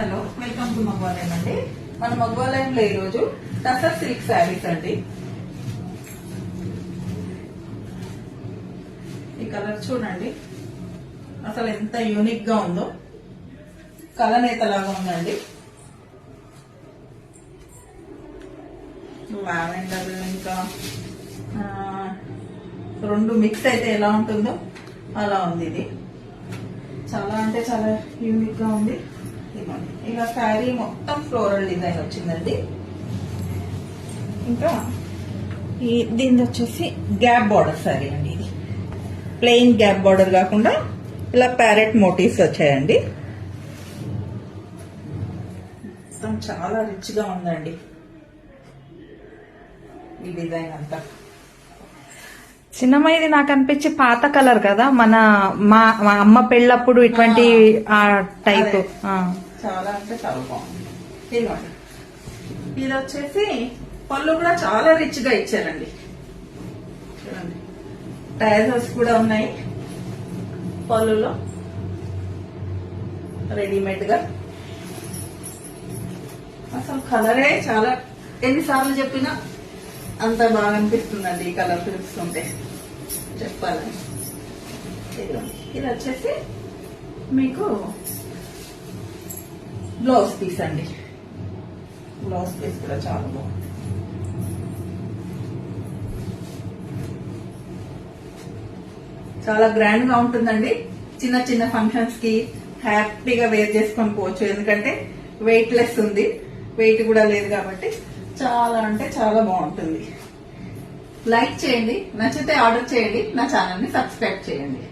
Hello, welcome to మగవాలయం అండి. మన మగవాలయంలో ఈరోజు టసర్ సిల్క్ శారీస్ అండి. ఈ కలర్ చూడండి, అసలు ఎంత యూనిక్ గా ఉందో. కలనేతలాగా ఉందండి. లావెండర్ ఇంకా రెండు మిక్స్ అయితే ఎలా ఉంటుందో అలా ఉంది. ఇది చాలా అంటే చాలా యూనిక్ గా ఉంది. ఇలా శారీ మొత్తం ఫ్లోరల్ డిజైన్ వచ్చిందండి. ఇంకా దీని వచ్చేసి గ్యాప్ బార్డర్ శారీ అండి. ఇది ప్లెయిన్ గ్యాప్ బార్డర్ కాకుండా ఇలా ప్యారెట్ మోటివ్స్ వచ్చాయండి. మొత్తం చాలా రిచ్ గా ఉందండి ఈ డిజైన్ అంతా. చిన్నమ్మ, ఇది నాకు అనిపించి పాత కలర్ కదా, మా అమ్మ పెళ్ళప్పుడు ఇటువంటి టైప్. చాలా అంటే చాలా బాగుంది. ఇదిగోండి, ఇది వచ్చేసి పళ్ళు కూడా చాలా రిచ్ గా ఇచ్చారండి. చూడండి, టైజర్స్ కూడా ఉన్నాయి పళ్ళులో రెడీమేడ్ గా. అసలు కలరే చాలా, ఎన్నిసార్లు చెప్పినా అంత బాగా అనిపిస్తుందండి ఈ కలర్ చూస్తుంటే చెప్పాలని. ఇది వచ్చేసి మీకు బ్లౌజ్ పీస్ అండి. బ్లౌజ్ పీస్ కూడా చాలా బాగుంది. చాలా గ్రాండ్ గా ఉంటుందండి. చిన్న చిన్న ఫంక్షన్స్ కి హ్యాపీగా వేర్ చేసుకొని పోవచ్చు. ఎందుకంటే వెయిట్ లెస్ ఉంది, వెయిట్ కూడా లేదు కాబట్టి చాలా అంటే చాలా బాగుంటుంది. లైక్ చేయండి, నచ్చితే ఆర్డర్ చేయండి, నా ఛానల్ ని సబ్స్క్రైబ్ చేయండి.